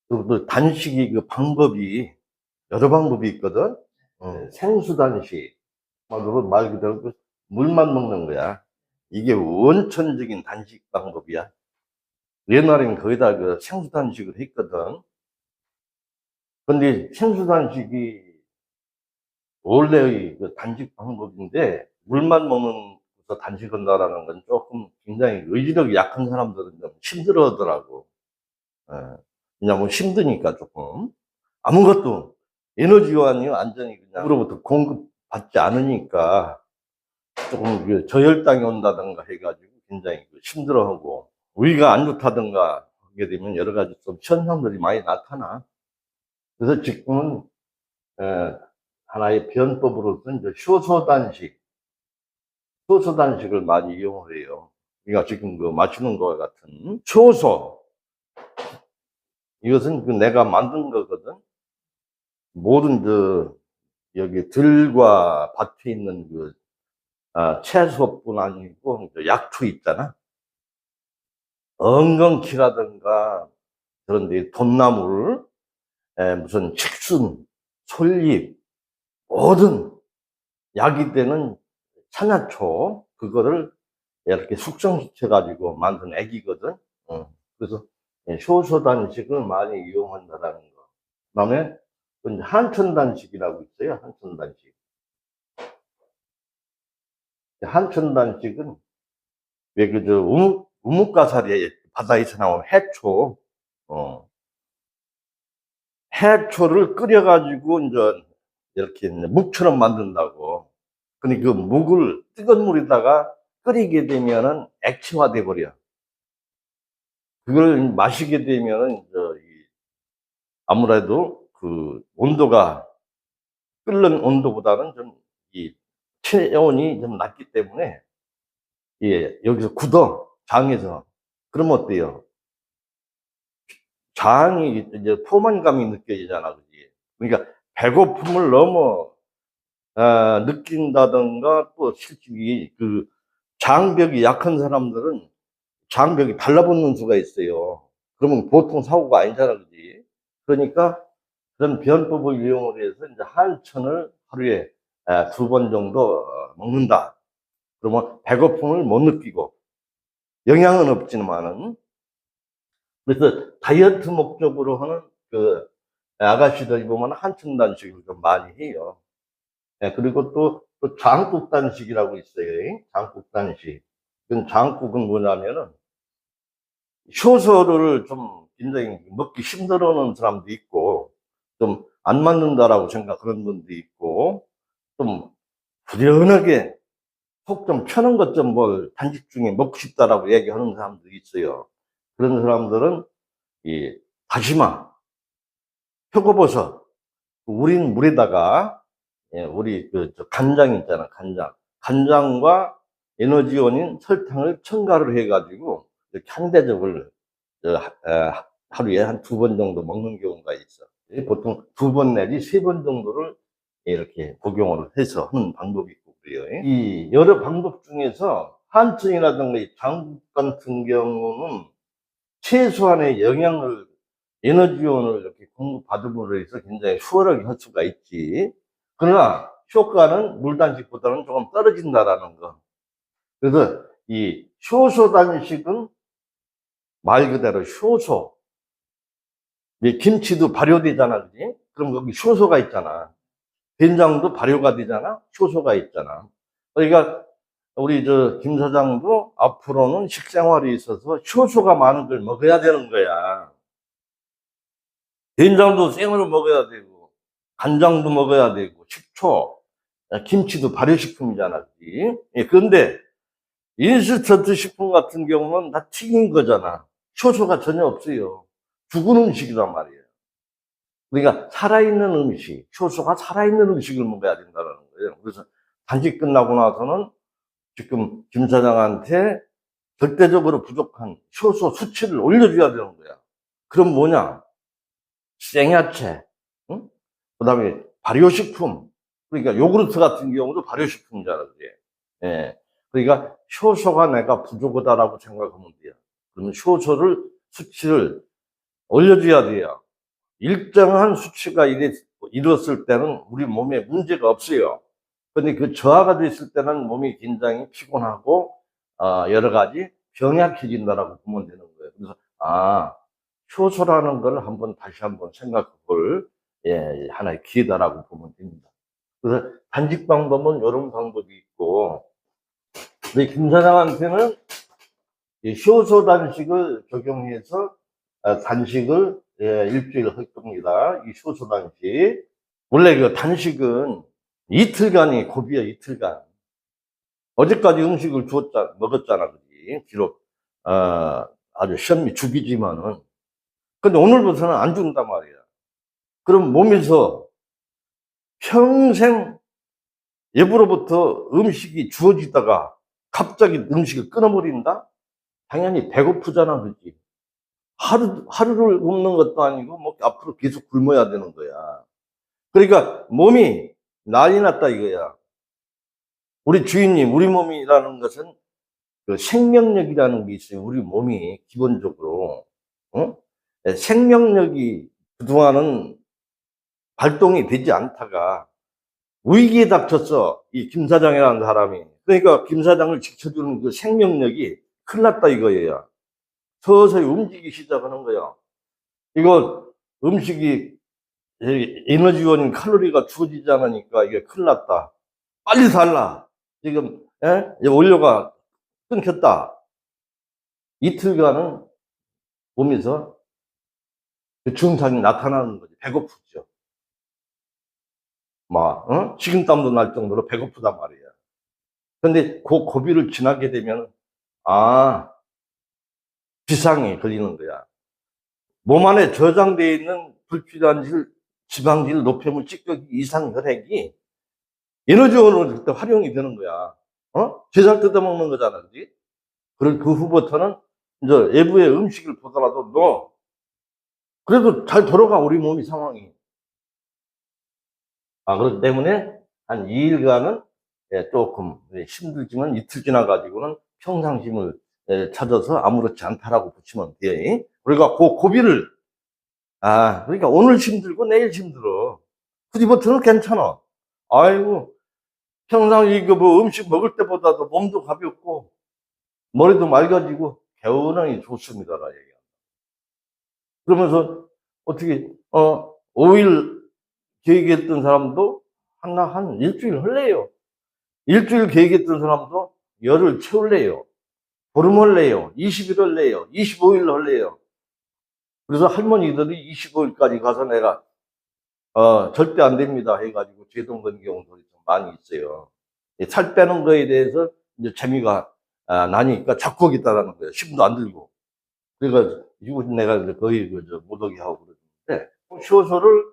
그 단식이 그 방법이 여러 방법이 있거든. 생수 단식. 말 그대로 그 물만 먹는 거야. 이게 원천적인 단식 방법이야. 옛날엔 거의 다 그 생수 단식을 했거든. 근데 생수 단식이 원래의 그 단식 방법인데, 물만 먹으면서 단식한다라는 건 조금 굉장히 의지력이 약한 사람들은 좀 힘들어 하더라고. 예. 왜냐면 힘드니까 조금. 아무것도 에너지원이 완전히 그냥 으로부터 공급받지 않으니까 조금 그 저혈당이 온다든가 해가지고 굉장히 힘들어하고, 위가 안 좋다든가 하게 되면 여러 가지 좀 현상들이 많이 나타나. 그래서 지금은 하나의 변법으로서 이제 효소 단식을 많이 이용해요. 그러니까 지금 그 마시는 것 같은 효소, 이것은 그 내가 만든 거거든. 모든 여기 들과 밭에 있는 채소뿐 아니고 약초 있잖아. 엉겅퀴라든가 그런 데 돈나물, 무슨 책순, 솔잎, 모든 약이 되는 산야초, 그거를 이렇게 숙성시켜가지고 만든 액이거든. 그래서 효소 단식을 많이 이용한다라는 거. 그 다음에 한천 단식이라고 있어요. 한천 단식. 한천 단식은 왜 우뭇가사리에 바다에서 나온 해초, 해초를 끓여가지고 이제 이렇게 묵처럼 만든다고. 근데 그 묵을 뜨거운 물에다가 끓이게 되면은 액체화돼 버려. 그걸 마시게 되면은 아무래도 그 온도가 끓는 온도보다는 좀 이 체온이 좀 낮기 때문에, 여기서 굳어, 장에서. 그러면 어때요? 장이 이제 포만감이 느껴지잖아, 그지? 그러니까 배고픔을 너무 느낀다던가, 또 솔직히 그 장벽이 약한 사람들은 장벽이 달라붙는 수가 있어요. 그러면 보통 사고가 아니잖아, 그지? 그러니까 그런 변법을 이용을 해서 이제 한천을 하루에 2번 정도 먹는다. 그러면 배고픔을 못 느끼고 영양은 없지만은, 그래서 다이어트 목적으로 하는 그 아가씨들이 보면 한천 단식을 좀 많이 해요. 그리고 또 장국 단식이라고 있어요. 장국 단식. 그 장국은 뭐냐면은 효소를 좀 굉장히 먹기 힘들어하는 사람도 있고, 좀 안 맞는다라고 생각하는 분도 있고, 좀 부지런하게 속 좀 편한 것 좀 뭘 단식 중에 먹고 싶다라고 얘기하는 사람도 있어요. 그런 사람들은 이 다시마, 표고버섯, 우린 물에다가 우리 간장 있잖아, 간장. 간장과 에너지원인 설탕을 첨가를 해가지고 이렇게 한 대접을 하루에 한 2번 정도 먹는 경우가 있어. 보통 2번 내지 3번 정도를 이렇게 복용을 해서 하는 방법이 있고 그래요. 이 여러 방법 중에서 한층이라든가 장국 같은 경우는 최소한의 에너지원을 이렇게 공급받음으로 해서 굉장히 수월하게 할 수가 있지. 그러나 효과는 물단식보다는 조금 떨어진다라는 거. 그래서 이 효소 단식은 말 그대로 효소. 김치도 발효되잖아, 그지? 그럼 거기 효소가 있잖아. 된장도 발효가 되잖아. 효소가 있잖아. 그러니까 우리 김 사장도 앞으로는 식생활에 있어서 효소가 많은 걸 먹어야 되는 거야. 된장도 생으로 먹어야 되고, 간장도 먹어야 되고, 식초, 김치도 발효식품이잖아, 그지? 그런데 인스턴트 식품 같은 경우는 다 튀긴 거잖아. 효소가 전혀 없어요. 죽은 음식이란 말이에요. 그러니까 살아있는 음식, 효소가 살아있는 음식을 먹어야 된다는 거예요. 그래서 단식 끝나고 나서는 지금 김 사장한테 절대적으로 부족한 효소 수치를 올려줘야 되는 거야. 그럼 뭐냐? 생야채, 응? 그 다음에 발효식품. 그러니까 요구르트 같은 경우도 발효식품이잖아, 그게. 예. 그러니까 효소가 내가 부족하다라고 생각하면 돼요. 그러면 효소를, 수치를 올려줘야 돼요. 일정한 수치가 이뤘을 때는 우리 몸에 문제가 없어요. 근데 그 저하가 됐을 때는 몸이 굉장히 피곤하고, 여러 가지 병약해진다라고 보면 되는 거예요. 그래서, 효소라는 걸 다시 한번 생각해 볼, 하나의 기회다라고 보면 됩니다. 그래서 단식 방법은 이런 방법이 있고, 근데 김 사장한테는 효소 단식을 적용해서 단식을 일주일 할 겁니다. 이 효소 단식. 원래 그 단식은 이틀간이 고비야, 이틀간. 어제까지 음식을 먹었잖아, 그지? 비록, 아주 시험이 죽이지만은. 근데 오늘부터는 안 죽는단 말이야. 그럼 몸에서 평생 예부로부터 음식이 주어지다가 갑자기 음식을 끊어버린다? 당연히 배고프잖아, 그지? 하루를 굶는 것도 아니고, 뭐, 앞으로 계속 굶어야 되는 거야. 그러니까 몸이 난리 났다 이거야. 우리 주인님, 우리 몸이라는 것은 그 생명력이라는 게 있어요. 우리 몸이 기본적으로. 어? 생명력이 그동안은 발동이 되지 않다가 위기에 닥쳤어. 이 김 사장이라는 사람이. 그러니까 김 사장을 지켜주는 그 생명력이 큰일 났다 이거예요. 서서히 움직이기 시작하는 거야. 이거 음식이 에너지원인 칼로리가 주어지지 않으니까 이게 큰일 났다. 빨리 살라. 지금 원료가 끊겼다. 이틀간은 몸에서 그 증상이 나타나는 거지. 배고프죠. 막 식은땀도 날 정도로 배고프단 말이야. 근데 그 고비를 지나게 되면 비상이 걸리는 거야. 몸 안에 저장되어 있는 불필요한 지방질, 노폐물, 찌꺼기, 이상 혈액이 에너지원으로 그때 활용이 되는 거야. 제살 뜯어먹는 거잖아, 그지? 그리고 그 후부터는 이제 외부의 음식을 보더라도 그래도 잘 돌아가, 우리 몸이 상황이. 그렇기 때문에 한 2일간은 조금 힘들지만 이틀 지나가지고는 평상심을 찾아서 아무렇지 않다라고 보시면 돼요. 그러니까 그 고비를, 그러니까 오늘 힘들고 내일 힘들어. 후디버터는 괜찮아. 아이고, 평상시 뭐 음식 먹을 때보다도 몸도 가볍고, 머리도 맑아지고, 개운하니 좋습니다라 얘기야. 그러면서 어떻게, 5일 계획했던 사람도 한 일주일 할래요. 일주일 계획했던 사람도 열흘 채울래요. 보름 할래요. 20일 할래요. 25일 할래요. 그래서 할머니들이 25일까지 가서 내가, 절대 안 됩니다 해가지고 제동 건 경우도 좀 많이 있어요. 살 빼는 거에 대해서 이제 재미가 나니까 자꾸 하겠다라는 거예요. 힘도 안 들고. 그러니까 이거 내가 거의 못 오게 하고 그러는데, 효소를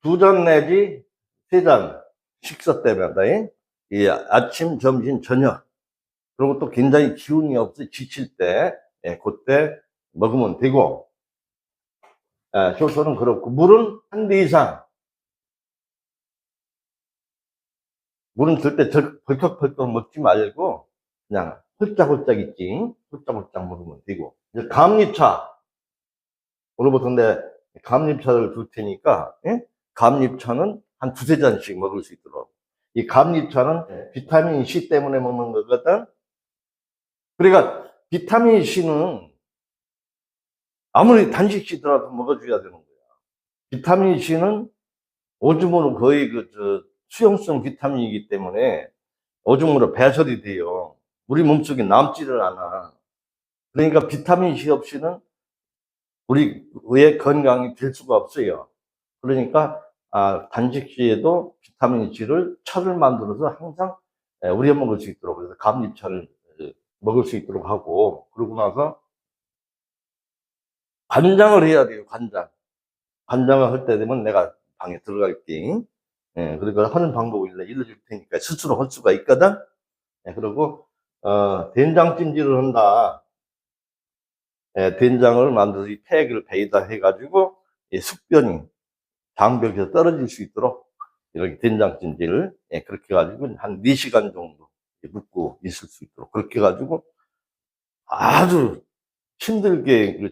2잔 내지 3잔 식사 때마다 아침, 점심, 저녁, 그리고 또 굉장히 기운이 없어 지칠 때 그때 먹으면 되고, 효소는 그렇고 물은 1대 이상. 물은 절대 벌컥벌컥 먹지 말고 그냥 홀짝홀짝 있지. 홀짝홀짝 먹으면 되고. 이제 감리차. 오늘부터 내 감리차를 줄 테니까, 감리차는 한 2~3잔씩 먹을 수 있도록. 이 감리차는 비타민 C 때문에 먹는 거거든. 그러니까 비타민 C는 아무리 단식시더라도 먹어줘야 되는 거야. 비타민 C는 오줌으로 거의 수용성 비타민이기 때문에 오줌으로 배설이 돼요. 우리 몸속에 남지를 않아. 그러니까 비타민 C 없이는 우리의 건강이 될 수가 없어요. 그러니까 단식 시에도 비타민 C를 차를 만들어서 항상 우리가 먹을 수 있도록, 그래서 감리차를 먹을 수 있도록 하고, 그러고 나서 관장을 해야 돼요. 관장을 할 때 되면 내가 방에 들어갈게. 그러니까 하는 방법을 알려줄 테니까 스스로 할 수가 있거든. 그리고 된장찜질을 한다. 된장을 만들어서 이 팩을 배에다 해가지고 숙변이 장벽에서 떨어질 수 있도록 이렇게 된장찜질을 그렇게 해가지고 한 4시간 정도 묵고 있을 수 있도록 그렇게 해가지고 아주 힘들게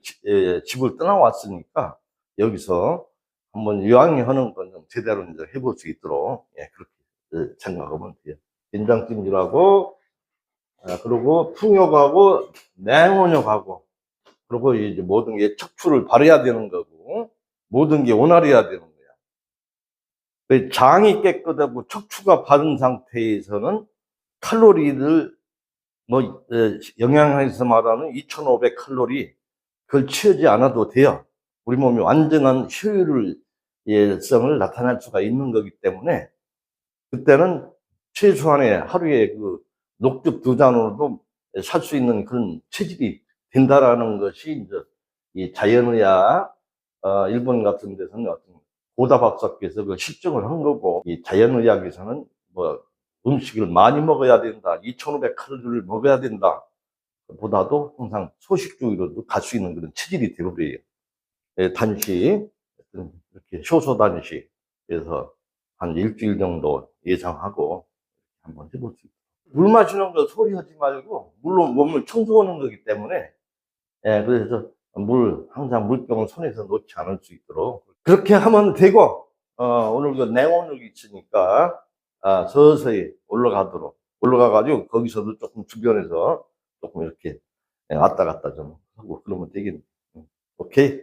집을 떠나왔으니까 여기서 한번 요양하는 건 좀 제대로 이제 해볼 수 있도록, 예, 그렇게 생각하면 돼요. 된장찜질하고, 그리고 풍욕하고, 냉온욕하고, 그리고 이제 모든 게 척추를 바르야 되는 거고, 모든 게 온활해야 되는 거야. 장이 깨끗하고 척추가 바른 상태에서는 칼로리를 영양에서 말하는 2,500 칼로리 그걸 채우지 않아도 돼요. 우리 몸이 완전한 효율성을 나타낼 수가 있는 거기 때문에 그때는 최소한의 하루에 그 녹즙 2잔으로도 살 수 있는 그런 체질이 된다라는 것이 이제 이 자연의학, 일본 같은 데서는 어떤 고다박사께서 그 실증을 한 거고, 이 자연의학에서는 뭐 음식을 많이 먹어야 된다, 2,500 칼로리를 먹어야 된다, 보다도 항상 소식주의로도 갈 수 있는 그런 체질이 되어버려요. 예, 단식, 이렇게 효소 단식에서 한 일주일 정도 예상하고 한번 해볼 수 있어요. 물 마시는 거 소리 하지 말고, 물로 몸을 청소하는 거기 때문에, 예, 그래서 항상 물병을 손에서 놓지 않을 수 있도록. 그렇게 하면 되고, 오늘 그 냉온욕이 있으니까, 서서히 올라가가지고, 거기서도 조금 주변에서 조금 이렇게 왔다 갔다 좀 하고, 그러면 되겠네. 오케이?